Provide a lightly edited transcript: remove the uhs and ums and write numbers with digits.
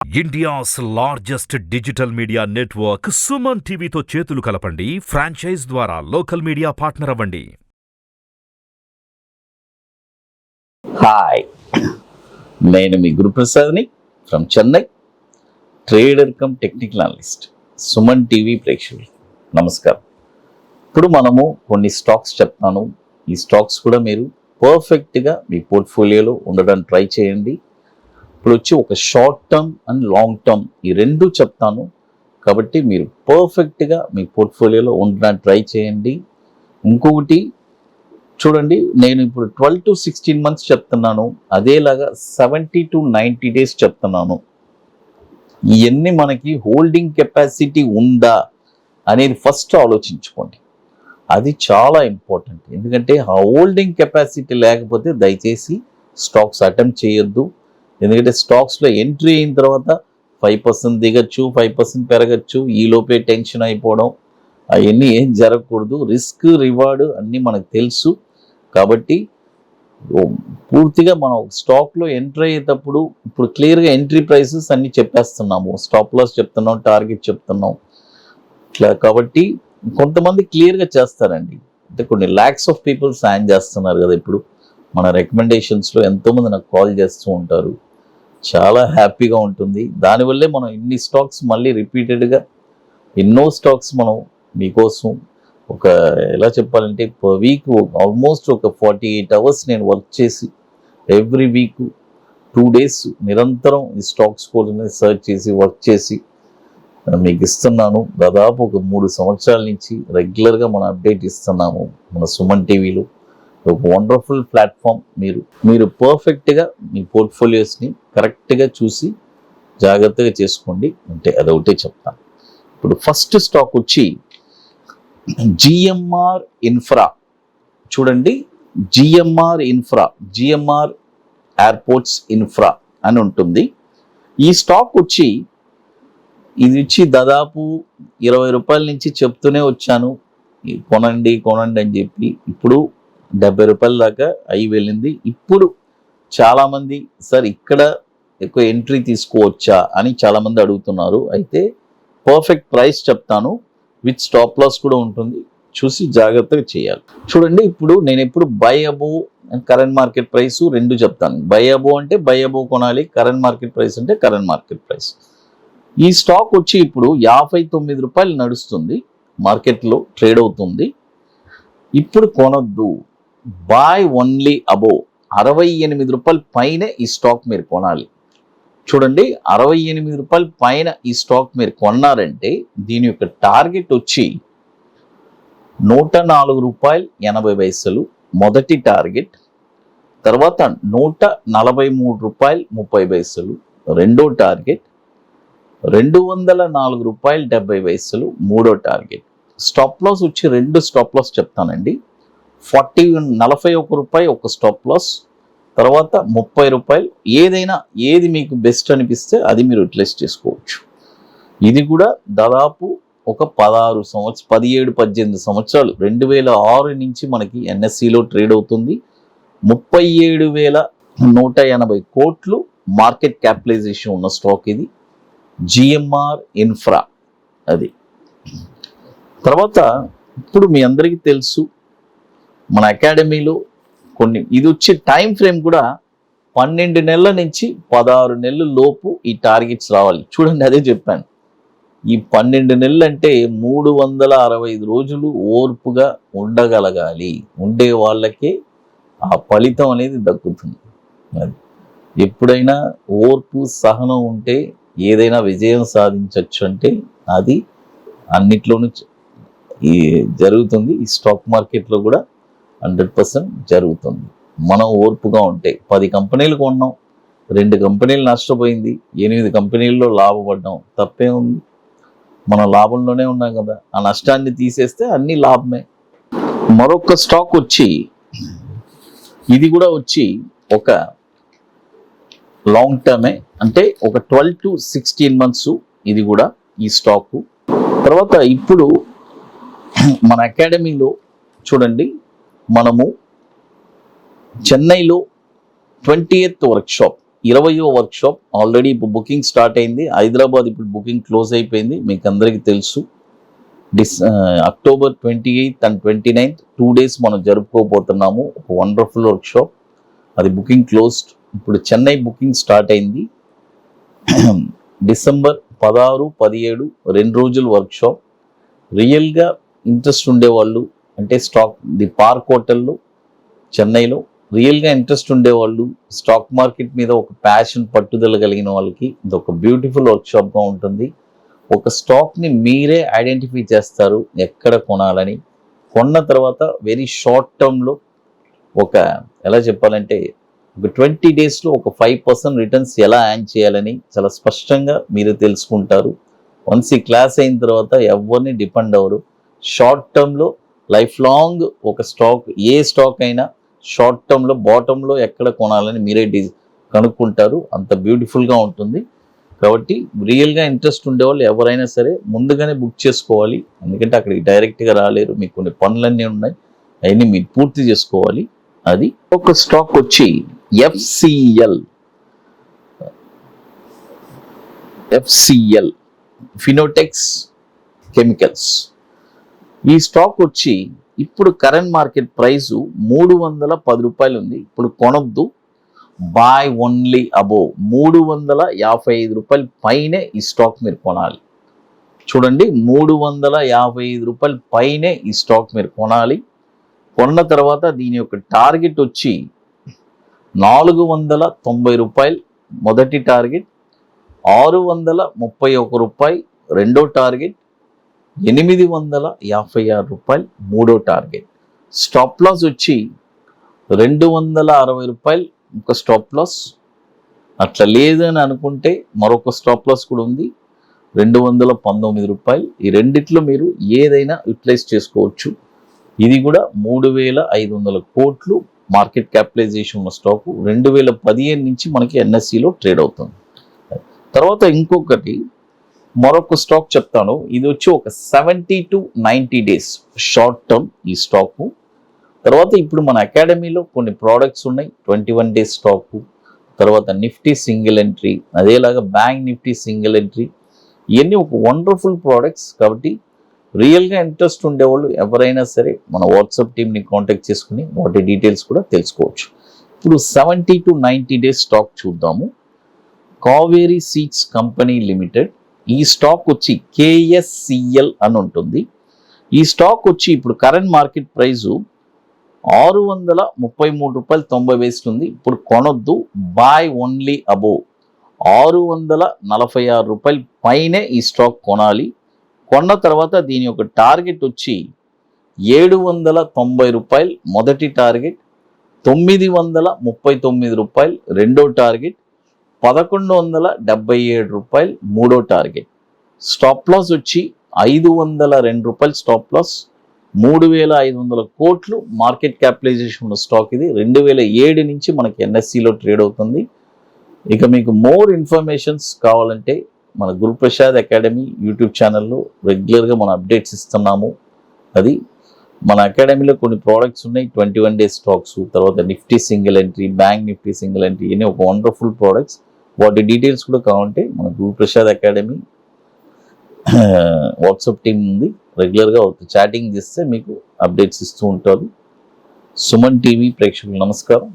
India's largest digital media network Suman టీవీతో చేతులు కలపండి. ఫ్రాంచైజ్ ద్వారా లోకల్ మీడియా పార్ట్నర్ అవ్వండి. హాయ్, నేను మీ గురుప్రసాద్ని from Chennai, trader cum technical analyst. Suman TV ప్రేక్షకులు నమస్కారం. ఇప్పుడు మనము కొన్ని స్టాక్స్ చెప్తాను. ఈ స్టాక్స్ కూడా మీరు పర్ఫెక్ట్గా మీ పోర్ట్ఫోలియోలో ఉండడానికి ట్రై చేయండి. ఇప్పుడు వచ్చి ఒక short term and long term ఈ రెండు చెప్తాను, కాబట్టి మీరు పర్ఫెక్ట్గా మీ పోర్ట్ఫోలియోలో ఉండడానికి ట్రై చేయండి. ఇంకొకటి చూడండి, నేను ఇప్పుడు 12 to 16 months చెప్తున్నాను, అదేలాగా 70 to 90 days చెప్తున్నాను. ఇవన్నీ మనకి హోల్డింగ్ కెపాసిటీ ఉందా అనేది ఫస్ట్ ఆలోచించుకోండి. అది చాలా ఇంపార్టెంట్. ఎందుకంటే ఆ హోల్డింగ్ కెపాసిటీ లేకపోతే దయచేసి స్టాక్స్ అటెంప్ట్ చేయొద్దు. ఎందుకంటే స్టాక్స్లో ఎంట్రీ అయిన తర్వాత 5% దిగచ్చు, 5% పెరగచ్చు, ఈలోపే టెన్షన్ అయిపోవడం అవన్నీ ఏం జరగకూడదు. రిస్క్ రివార్డ్ అన్నీ మనకు తెలుసు. కాబట్టి పూర్తిగా మనం స్టాక్లో ఎంట్రీ అయ్యేటప్పుడు ఇప్పుడు క్లియర్గా ఎంట్రీ ప్రైసెస్ అన్నీ చెప్పేస్తున్నాము, స్టాప్ లాస్ చెప్తున్నాం, టార్గెట్ చెప్తున్నాం ఇట్లా. కాబట్టి కొంతమంది క్లియర్గా చేస్తారండి. అంటే కొన్ని ల్యాక్స్ ఆఫ్ పీపుల్ సాయం చేస్తున్నారు కదా. ఇప్పుడు మన రికమెండేషన్స్లో ఎంతోమంది నాకు కాల్ చేస్తూ ఉంటారు, చాలా హ్యాపీగా ఉంటుంది. దానివల్లే మనం ఇన్ని స్టాక్స్ మళ్ళీ రిపీటెడ్గా ఎన్నో స్టాక్స్ మనం మీకోసం ఒక ఎలా చెప్పాలంటే పర్ వీక్ ఆల్మోస్ట్ ఒక 48 hours నేను వర్క్ చేసి ఎవ్రీ వీక్ 2 days నిరంతరం ఈ స్టాక్స్ కోసం సర్చ్ చేసి వర్క్ చేసి మీకు ఇస్తున్నాను. దాదాపు ఒక 3 సంవత్సరాల నుంచి రెగ్యులర్గా మనం అప్డేట్ ఇస్తున్నాము మన సుమన్ టీవీలో. ఒక వండర్ఫుల్ ప్లాట్ఫామ్. మీరు పర్ఫెక్ట్గా మీ పోర్ట్ఫోలియోస్ని కరెక్ట్గా చూసి జాగ్రత్తగా చేసుకోండి. అంటే అదొకటే చెప్తాను. ఇప్పుడు ఫస్ట్ స్టాక్ వచ్చి జిఎంఆర్ ఇన్ఫ్రా. చూడండి, GMR infra, GMR airports infra అని ఉంటుంది. ఈ స్టాక్ వచ్చి ఇది వచ్చి దాదాపు 20 రూపాయల నుంచి చెప్తూనే వచ్చాను, కొనండి కొనండి అని చెప్పి. ఇప్పుడు 70 రూపాయల దాకా అయి వెళ్ళింది. ఇప్పుడు చాలామంది సార్ ఇక్కడ ఎక్కువ ఎంట్రీ తీసుకోవచ్చా అని చాలామంది అడుగుతున్నారు. అయితే పర్ఫెక్ట్ ప్రైస్ చెప్తాను, విత్ స్టాప్ లాస్ కూడా ఉంటుంది, చూసి జాగ్రత్తగా చేయాలి. చూడండి, ఇప్పుడు నేను ఎప్పుడు by above current market price రెండు చెప్తాను. బై అబోవ్ అంటే బై అబోవ్ కొనాలి, కరెంట్ మార్కెట్ ప్రైస్ అంటే కరెంట్ మార్కెట్ ప్రైస్. ఈ స్టాక్ వచ్చి ఇప్పుడు 59 రూపాయలు నడుస్తుంది, మార్కెట్లో ట్రేడ్ అవుతుంది. ఇప్పుడు కొనొద్దు, బై ఓన్లీ అబోవ్ 68 రూపాయల పైన ఈ స్టాక్ మీరు కొనాలి. చూడండి, 68 రూపాయల పైన ఈ స్టాక్ మీరు కొన్నారంటే దీని యొక్క టార్గెట్ వచ్చి 104 రూపాయలు 80 పైసలు మొదటి టార్గెట్. తర్వాత 143 రూపాయలు 30 పైసలు రెండో టార్గెట్. 204 రూపాయలు 70 పైసలు మూడో టార్గెట్. స్టాప్ లాస్ వచ్చి రెండు స్టాప్ లాస్ చెప్తానండి. 41 రూపాయి ఒక స్టాప్ లాస్, తర్వాత 30 రూపాయలు. ఏది మీకు బెస్ట్ అనిపిస్తే అది మీరు యూటిలైజ్ చేసుకోవచ్చు. ఇది కూడా దాదాపు ఒక 17-18 సంవత్సరాలు 2006 నుంచి మనకి ఎన్ఎస్సిలో ట్రేడ్ అవుతుంది. 37,180 కోట్లు మార్కెట్ క్యాపిటలైజేషన్ ఉన్న స్టాక్ ఇది, జిఎంఆర్ ఇన్ఫ్రా. అది తర్వాత ఇప్పుడు మీ అందరికీ తెలుసు మన అకాడమీలో కొన్ని ఇది వచ్చే టైం ఫ్రేమ్ కూడా 12 నెలల నుంచి 16 నెలల లోపు ఈ టార్గెట్స్ రావాలి. చూడండి, అదే చెప్పాను. ఈ 12 నెలలు అంటే 365 రోజులు ఓర్పుగా ఉండగలగాలి. ఉండే వాళ్ళకే ఆ ఫలితం అనేది దక్కుతుంది. అది ఎప్పుడైనా ఓర్పు సహనం ఉంటే ఏదైనా విజయం సాధించవచ్చు. అంటే అది అన్నిట్లోనూ జరుగుతుంది. ఈ స్టాక్ మార్కెట్లో కూడా 100% జరుగుతుంది. మనం ఓర్పుగా ఉంటే 10 కంపెనీలు కొన్నాం, 2 కంపెనీలు నష్టపోయింది, 8 కంపెనీల్లో లాభపడ్డాం, తప్పే ఉంది. మనం లాభంలోనే ఉన్నాం కదా. ఆ నష్టాన్ని తీసేస్తే అన్ని లాభమే. మరొక స్టాక్ వచ్చి ఇది కూడా వచ్చి ఒక లాంగ్ టర్మే, అంటే ఒక 12 to 16 months ఇది కూడా ఈ స్టాకు. తర్వాత ఇప్పుడు మన అకాడమీలో చూడండి, మనము చెన్నైలో 20th వర్క్షాప్ 20వ వర్క్షాప్ ఆల్రెడీ ఇప్పుడు బుకింగ్ స్టార్ట్ అయింది. హైదరాబాద్ ఇప్పుడు బుకింగ్ క్లోజ్ అయిపోయింది, మీకు అందరికీ తెలుసు. October 28th and 29th 2 days మనం జరుపుకోబోతున్నాము. ఒక వండర్ఫుల్ వర్క్షాప్, అది బుకింగ్ క్లోజ్డ్. ఇప్పుడు చెన్నై బుకింగ్ స్టార్ట్ అయింది. డిసెంబర్ 16, 17 2 రోజుల వర్క్షాప్. రియల్గా ఇంట్రెస్ట్ ఉండేవాళ్ళు, అంటే స్టాక్ ది పార్క్ హోటల్లో చెన్నైలో రియల్గా ఇంట్రెస్ట్ ఉండేవాళ్ళు, స్టాక్ మార్కెట్ మీద ఒక ప్యాషన్ పట్టుదల కలిగిన వాళ్ళకి ఇది ఒక బ్యూటిఫుల్ వర్క్షాప్గా ఉంటుంది. ఒక స్టాక్ని మీరే ఐడెంటిఫై చేస్తారు ఎక్కడ కొనాలని. కొన్న తర్వాత వెరీ షార్ట్ టర్మ్లో ఒక ఎలా చెప్పాలంటే ఒక 20 daysలో ఒక 5% రిటర్న్స్ ఎలా యాడ్ చేయాలని చాలా స్పష్టంగా మీరు తెలుసుకుంటారు. వన్స్ ఈ క్లాస్ అయిన తర్వాత ఎవరిని డిపెండ్ అవ్వరు. షార్ట్ టర్మ్లో లైఫ్ లాంగ్ ఒక స్టాక్, ఏ స్టాక్ అయినా షార్ట్ టర్మ్లో బాటంలో ఎక్కడ కొనాలని మీరే కనుక్కుంటారు. అంత బ్యూటిఫుల్గా ఉంటుంది. కాబట్టి రియల్గా ఇంట్రెస్ట్ ఉండేవాళ్ళు ఎవరైనా సరే ముందుగానే బుక్ చేసుకోవాలి, ఎందుకంటే అక్కడికి డైరెక్ట్గా రాలేరు, మీకు కొన్ని పనులన్నీ ఉన్నాయి, అవన్నీ మీరు పూర్తి చేసుకోవాలి. అది ఒక స్టాక్ వచ్చి ఎఫ్సిఎల్ ఫినోటెక్స్ కెమికల్స్. ఈ స్టాక్ వచ్చి ఇప్పుడు కరెంట్ మార్కెట్ ప్రైస్ 310 రూపాయలు ఉంది. ఇప్పుడు కొనొద్దు, బై ఓన్లీ అబోవ్ 355 రూపాయల పైనే ఈ స్టాక్ మీరు కొనాలి. చూడండి, 355 రూపాయల పైనే ఈ స్టాక్ మీరు కొనాలి. కొన్న తర్వాత దీని యొక్క టార్గెట్ వచ్చి 490 రూపాయలు మొదటి టార్గెట్, 631 రూపాయలు రెండో టార్గెట్, 856 రూపాయలు మూడో టార్గెట్. స్టాప్ లాస్ వచ్చి 260 రూపాయలు ఒక స్టాప్ లాస్. అట్లా లేదని అనుకుంటే మరొక స్టాప్ లాస్ కూడా ఉంది, 219 రూపాయలు. ఈ రెండిట్లో మీరు ఏదైనా యూటిలైజ్ చేసుకోవచ్చు. ఇది కూడా 3500 కోట్లు మార్కెట్ క్యాపిటలైజేషన్ ఉన్న స్టాకు. 2015 నుంచి మనకి ఎన్ఎస్సిలో ట్రేడ్ అవుతుంది. తర్వాత ఇంకొకటి మరొక స్టాక్ చెప్తాను. ఇది వచ్చి ఒక 70 to 90 days షార్ట్ టర్మ్ ఈ స్టాకు. తర్వాత ఇప్పుడు మన అకాడమీలో కొన్ని ప్రోడక్ట్స్ ఉన్నాయి, 21 days స్టాకు. తర్వాత నిఫ్టీ సింగిల్ ఎంట్రీ, అదేలాగా బ్యాంక్ నిఫ్టీ సింగిల్ ఎంట్రీ. ఇవన్నీ ఒక వండర్ఫుల్ ప్రోడక్ట్స్. కాబట్టి రియల్గా ఇంట్రెస్ట్ ఉండేవాళ్ళు ఎవరైనా సరే మన వాట్సాప్ టీమ్ని కాంటాక్ట్ చేసుకుని వాటి డీటెయిల్స్ కూడా తెలుసుకోవచ్చు. ఇప్పుడు 70 to 90 days స్టాక్ చూద్దాము. Kaveri seeds company limited. ఈ స్టాక్ వచ్చి కేఎస్సిఎల్ అని ఉంటుంది. ఈ స్టాక్ వచ్చి ఇప్పుడు కరెంట్ మార్కెట్ ప్రైజు 633 రూపాయలు 90 పైసలు ఉంది. ఇప్పుడు కొనొద్దు, బై ఓన్లీ అబోవ్ 646 రూపాయలు పైనే ఈ స్టాక్ కొనాలి. కొన్న తర్వాత దీని యొక్క టార్గెట్ వచ్చి 790 రూపాయలు మొదటి టార్గెట్, 939 రూపాయలు రెండో టార్గెట్, 1177 రూపాయలు మూడో టార్గెట్. స్టాప్ లాస్ వచ్చి 502 రూపాయలు స్టాప్ లాస్. 3500 కోట్లు మార్కెట్ క్యాపిటలైజేషన్ ఉన్న స్టాక్ ఇది. 2007 నుంచి మనకి ఎన్ఎస్సిలో ట్రేడ్ అవుతుంది. ఇక మీకు మోర్ ఇన్ఫర్మేషన్స్ కావాలంటే మన గురుప్రసాద్ అకాడమీ యూట్యూబ్ ఛానల్లో రెగ్యులర్గా మన అప్డేట్స్ ఇస్తున్నాము. అది మన అకాడమీలో కొన్ని ప్రోడక్ట్స్ ఉన్నాయి, 21 days స్టాక్స్, తర్వాత Nifty single entry, bank Nifty single entry, ఇవన్నీ ఒక వండర్ఫుల్ ప్రోడక్ట్స్. వాటి డీటెయిల్స్ కూడా కావాలంటే మన గురుప్రసాద్ అకాడమీ వాట్సాప్ టీం ఉంది, రెగ్యులర్గా చాటింగ్ చేస్తే మీకు అప్డేట్స్ ఇస్తూ ఉంటారు. సుమన్ టీవీ ప్రేక్షకులు నమస్కారం.